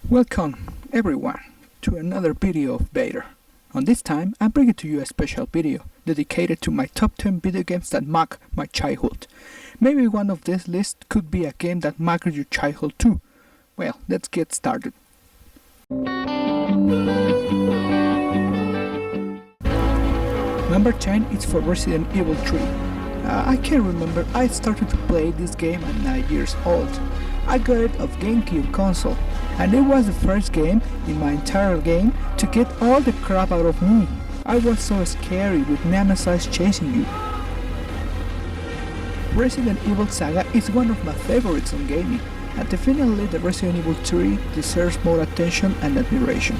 Welcome, everyone, to another video of Vader. On this time, I'm bringing to you a special video dedicated to my top 10 video games that mark my childhood. Maybe one of this list could be a game that marked your childhood too. Well, let's get started. Number 10 is for Resident Evil 3. I can remember I started to play this game at 9 years old. I got it off GameCube console, and it was the first game in my entire game to get all the crap out of me. I was so scary with Nemesis chasing you. Resident Evil Saga is one of my favorites on gaming, and definitely the Resident Evil 3 deserves more attention and admiration.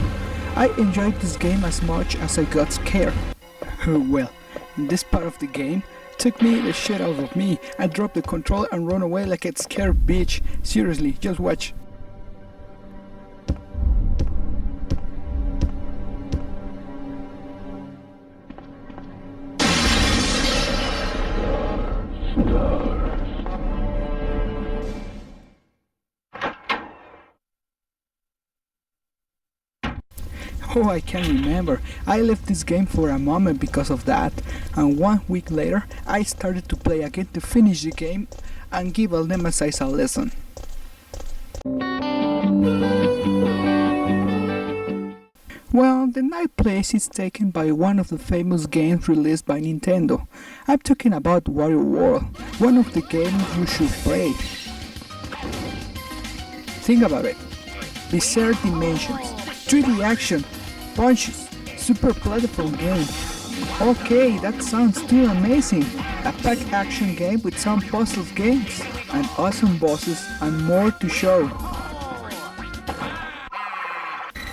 I enjoyed this game as much as I got scared. Well, in this part of the game, took me the shit out of me. I dropped the controller and run away like a scared bitch. Seriously, just watch. Oh, I can remember. I left this game for a moment because of that, and 1 week later I started to play again to finish the game and give a Nemesis a lesson. Well, the ninth place is taken by one of the famous games released by Nintendo. I'm talking about Wario World, one of the games you should play. Think about it. Bizarre dimensions, 3D action, punches, super platform game. Okay, that sounds too amazing. A packed action game with some puzzles games, and awesome bosses and more to show.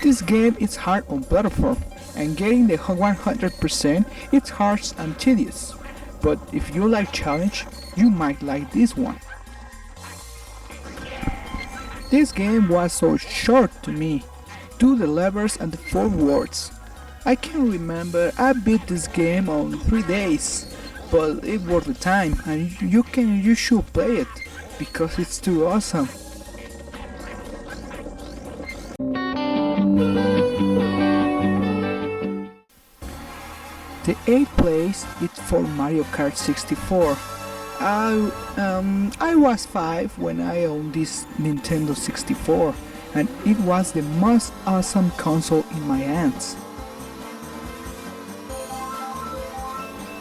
This game is hard on platform, and getting the 100% it's hard and tedious. But if you like challenge, you might like this one. This game was so short to me. 2 the levers and the 4 words. I can remember I beat this game on 3 days, but it worth the time, and you should play it because it's too awesome. The 8th place is for Mario Kart 64. I was 5 when I owned this Nintendo 64. And it was the most awesome console in my hands.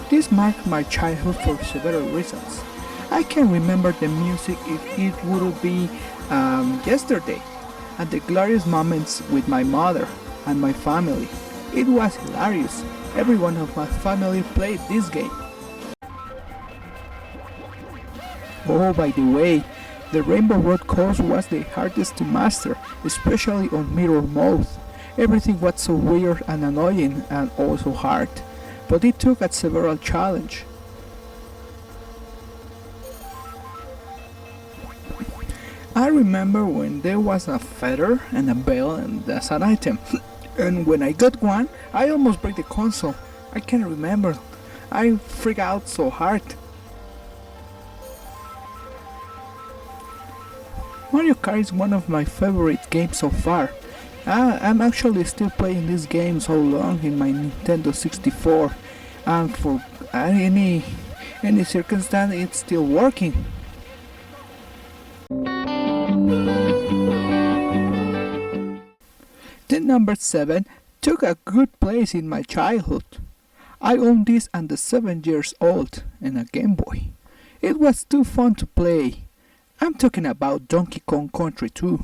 This marked my childhood for several reasons. I can remember the music if it would be yesterday, and the glorious moments with my mother and my family. It was hilarious. Everyone of my family played this game. Oh, by the way, the Rainbow Road course was the hardest to master, especially on mirror mode. Everything was so weird and annoying and also hard, but it took a several challenge. I remember when there was a feather and a bell and as an item, and when I got one, I almost broke the console. I can't remember. I freaked out so hard. Mario Kart is one of my favorite games so far. I'm actually still playing this game so long in my Nintendo 64, and for any circumstance it's still working. The number 7 took a good place in my childhood. I owned this at the 7 years old and a Game Boy. It was too fun to play. I'm talking about Donkey Kong Country 2.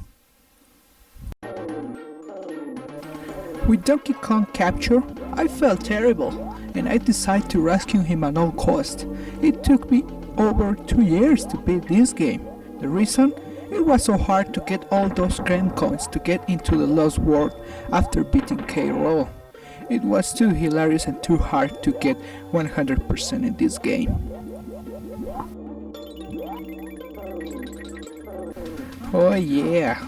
With Donkey Kong captured, I felt terrible, and I decided to rescue him at all cost. It took me over 2 years to beat this game. The reason? It was so hard to get all those grand coins to get into the Lost World after beating K-Rool. It was too hilarious and too hard to get 100% in this game. Oh yeah,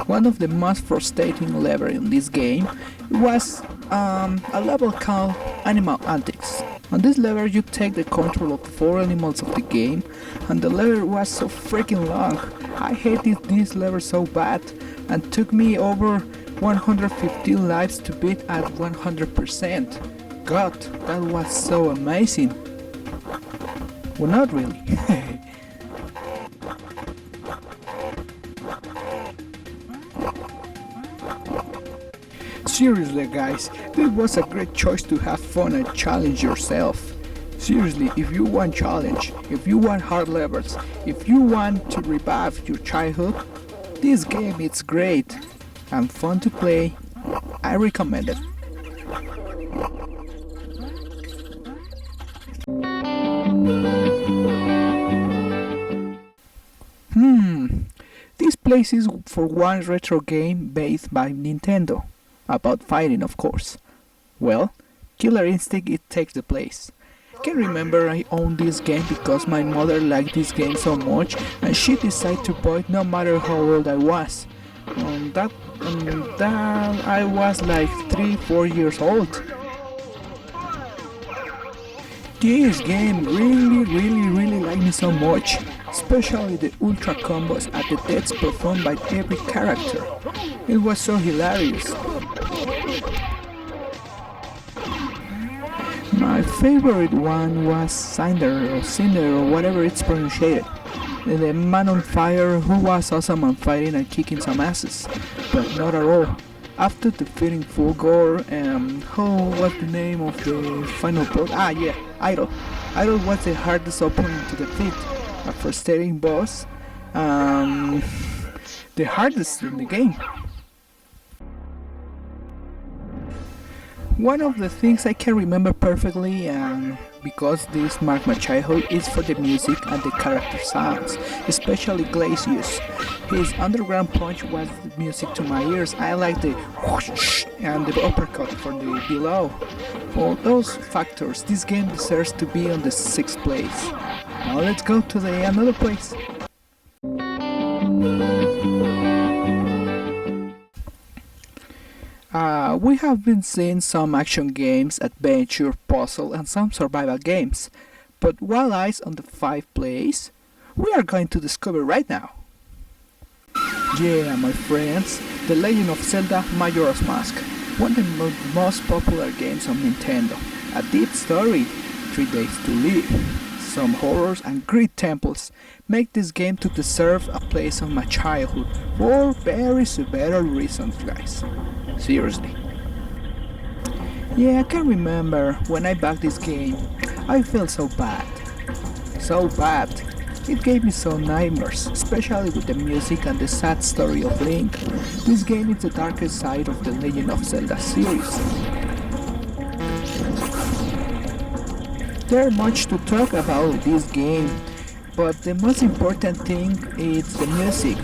one of the most frustrating levels in this game was a level called Animal Antics. On this level you take the control of the 4 animals of the game, and the level was so freaking long. I hated this level so bad, and took me over 115 lives to beat at 100%. God, that was so amazing. Well, not really. Seriously guys, this was a great choice to have fun and challenge yourself. Seriously, if you want challenge, if you want hard levels, if you want to revive your childhood, this game is great and fun to play. I recommend it. This place is for one retro game based by Nintendo, about fighting of course. Well, Killer Instinct it takes the place. I can remember I owned this game because my mother liked this game so much and she decided to buy it no matter how old I was. That I was like 3-4 years old. This game really liked me so much, especially the ultra combos and the deaths performed by every character. It was so hilarious. My favorite one was Cinder or whatever it's pronounced. The man on fire who was awesome on fighting and kicking some asses, but not at all. After defeating Fulgor, how was the name of the final boss? Ah yeah, Idol. Idol was the hardest opponent to defeat, a frustrating boss, the hardest in the game. One of the things I can remember perfectly, and because this marked my childhood, is for the music and the character sounds, especially Glacius. His underground punch was music to my ears. I like the whoosh and the uppercut for the below. For those factors, this game deserves to be on the 6th place. Now let's go to the another place. We have been seeing some action games, adventure, puzzle and some survival games, but what lies on the 5th place? We are going to discover right now. Yeah, my friends, The Legend of Zelda Majora's Mask, one of the most popular games on Nintendo. A deep story, 3 days to live, some horrors and great temples make this game to deserve a place on my childhood for very several reasons, guys. Seriously. Yeah, I can remember when I backed this game, I felt so bad. So bad. It gave me some nightmares, especially with the music and the sad story of Link. This game is the darkest side of the Legend of Zelda series. There's much to talk about this game, but the most important thing is the music.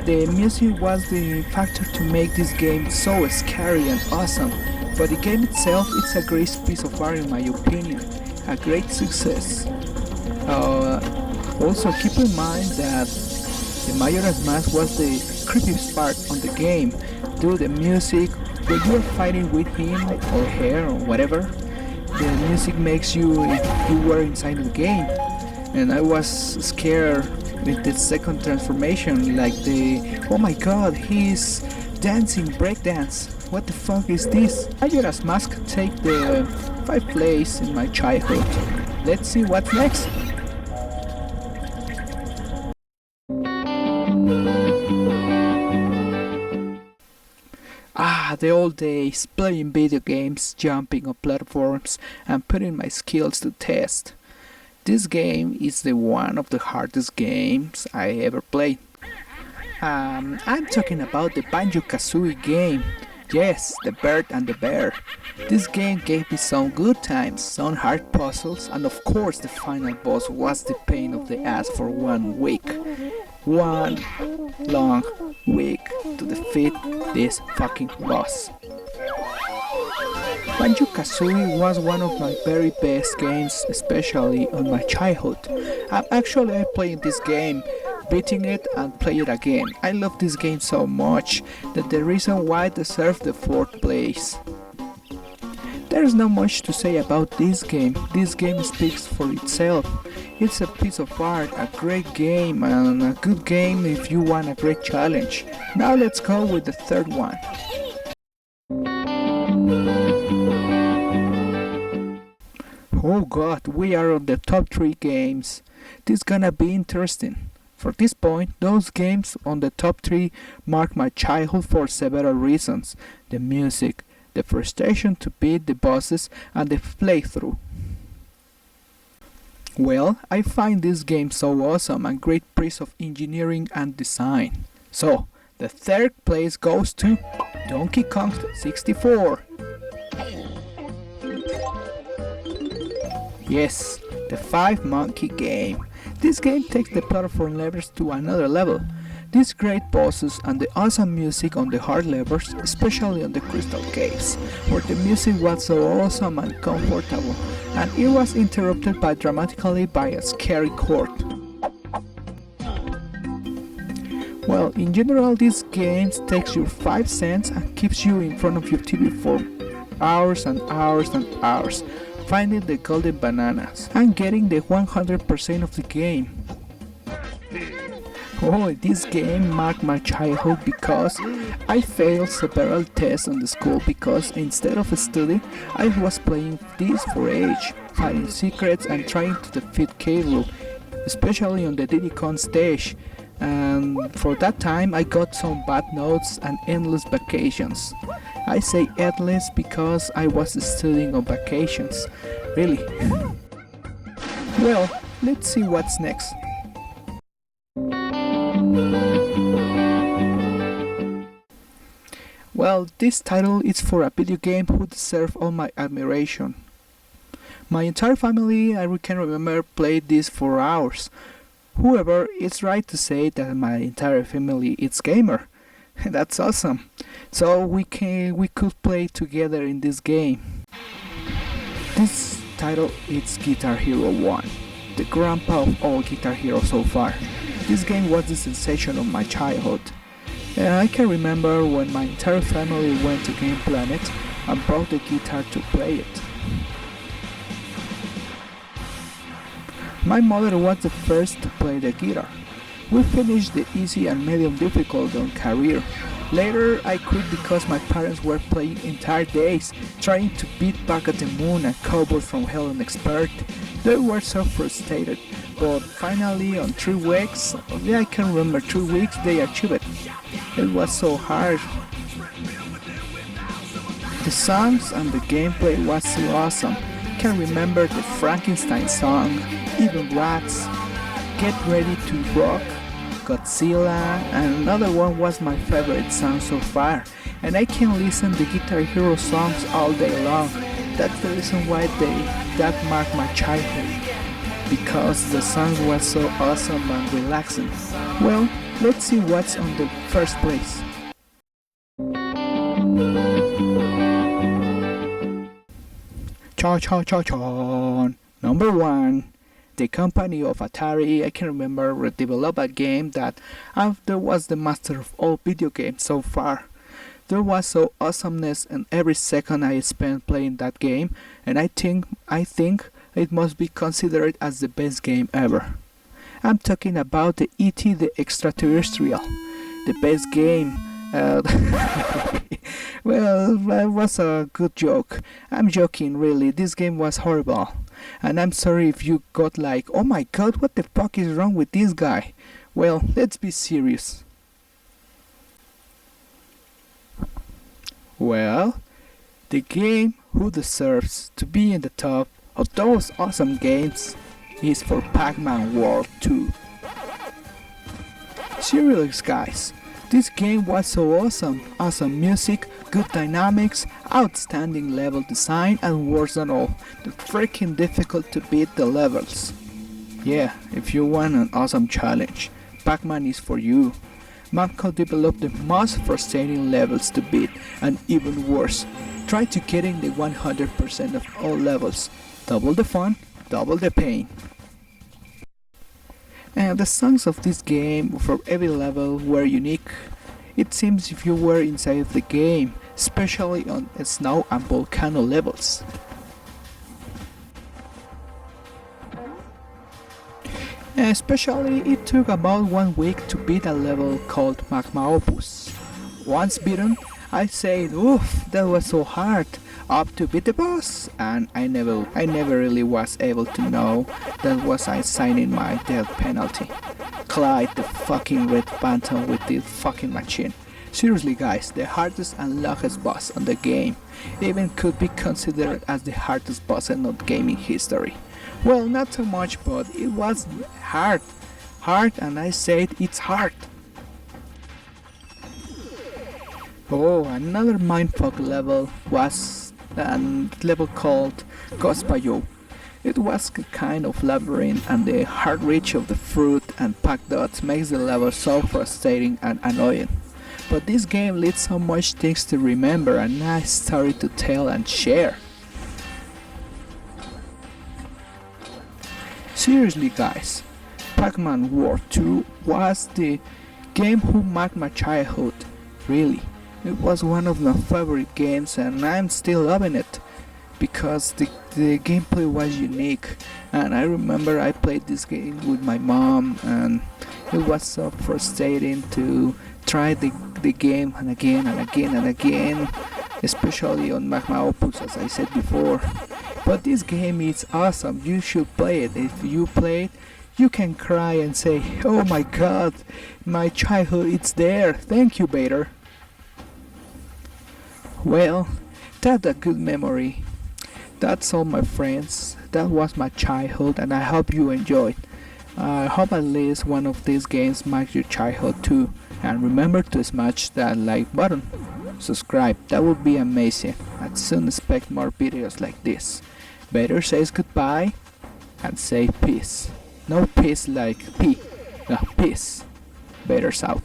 The music was the factor to make this game so scary and awesome, but the game itself is a great piece of art in my opinion, a great success. Also keep in mind that the Majora's Mask was the creepiest part on the game, due to the music. When you are fighting with him or her or whatever, the music makes you if you were inside the game, and I was scared with the second transformation, like the oh my god, he's dancing breakdance. What the fuck is this? Majora's Mask take the 5th place in my childhood. Let's see what's next. The old days, playing video games, jumping on platforms and putting my skills to test. This game is one of the hardest games I ever played. I'm talking about the Banjo-Kazooie game. Yes, the bird and the bear. This game gave me some good times, some hard puzzles, and of course the final boss was the pain of the ass for 1 week. 1 long week to defeat this fucking boss. Banjo-Kazooie was one of my very best games, especially on my childhood. I'm actually playing this game, beating it and play it again. I love this game so much that the reason why it deserves the 4th place. There's not much to say about this game. This game speaks for itself. It's a piece of art, a great game, and a good game if you want a great challenge. Now let's go with the third one. Oh god, we are on the top 3 games. This gonna be interesting. For this point, those games on the top 3 mark my childhood for several reasons. The music, the frustration to beat the bosses, and the playthrough. Well, I find this game so awesome and great piece of engineering and design. So, the third place goes to Donkey Kong 64. Yes, the 5-monkey game. This game takes the platform levels to another level. These great bosses and the awesome music on the hard levels, especially on the crystal caves, where the music was so awesome and comfortable, and it was interrupted dramatically by a scary chord. Well, in general, these games takes you 5 cents and keeps you in front of your TV for hours and hours and hours, finding the golden bananas and getting the 100% of the game. Oh, this game marked my childhood because I failed several tests on the school because instead of studying, I was playing this for age, finding secrets and trying to defeat K. Rool, especially on the Diddy Kong stage. And for that time I got some bad notes and endless vacations. I say endless because I was studying on vacations. Really. Well, let's see what's next. Well, this title is for a video game who deserves all my admiration. My entire family, I can remember, played this for hours. However, it's right to say that my entire family is gamer. That's awesome. So we could play together in this game. This title is Guitar Hero 1, the grandpa of all Guitar Heroes so far. This game was the sensation of my childhood. I can remember when my entire family went to Game Planet and brought the guitar to play it. My mother was the first to play the guitar. We finished the easy and medium difficult on career. Later I quit because my parents were playing entire days, trying to beat Back at the Moon and Cowboys from Hell and Expert. They were so frustrated, but finally on 3 weeks, I can remember 3 weeks, they achieved it. It was so hard. The songs and the gameplay was so awesome. I can remember the Frankenstein song, Even Rats, Get Ready to Rock, Godzilla, and another one was my favorite song so far, and I can listen to Guitar Hero songs all day long. That's the reason why that marked my childhood, because the songs were so awesome and relaxing. Well, let's see what's on the first place. Cha. Number 1. The company of Atari, I can remember, developed a game that there was the master of all video games so far. There was so awesomeness in every second I spent playing that game, and I think it must be considered as the best game ever. I'm talking about the E.T. the Extraterrestrial, the best game. Well, that was a good joke. I'm joking, really. This game was horrible. And I'm sorry if you got like, oh my god, what the fuck is wrong with this guy? Well, let's be serious. Well, the game who deserves to be in the top of those awesome games is for Pac-Man World 2. Seriously, guys, this game was so awesome. Awesome music, good dynamics, outstanding level design, and worse than all, the freaking difficult to beat the levels. Yeah, if you want an awesome challenge, Pac-Man is for you. Namco developed the most frustrating levels to beat, and even worse, try to get in the 100% of all levels. Double the fun, double the pain. And the songs of this game for every level were unique. It seems if you were inside the game, especially on snow and volcano levels. Especially, it took about 1 week to beat a level called Magma Opus. Once beaten, I said, oof, that was so hard, up to beat the boss, and I never really was able to know that was I signing my death penalty. Clyde the fucking red phantom with the fucking machine. Seriously guys, the hardest and longest boss on the game, even could be considered as the hardest boss in not gaming history. Well, not so much, but it was hard. Hard, and I said it's hard. Oh, another mindfuck level was a level called Gospayo. It was a kind of labyrinth, and the hard reach of the fruit and pack dots makes the level so frustrating and annoying. But this game leaves so much things to remember, a nice story to tell and share. Seriously guys, Pac-Man World 2 was the game who marked my childhood, really. It was one of my favorite games and I'm still loving it because the gameplay was unique, and I remember I played this game with my mom and it was so frustrating to try the game and again and again and again, especially on Magma Opus as I said before. But this game is awesome, you should play it. If you play it, you can cry and say, oh my god, my childhood it's there, thank you Vader. Well, that's a good memory. That's all my friends, that was my childhood and I hope you enjoyed. I hope at least one of these games marks your childhood too, and remember to smash that like button. Subscribe, that would be amazing, and soon expect more videos like this. Better says goodbye and say peace. No peace like P, no peace. Better's out.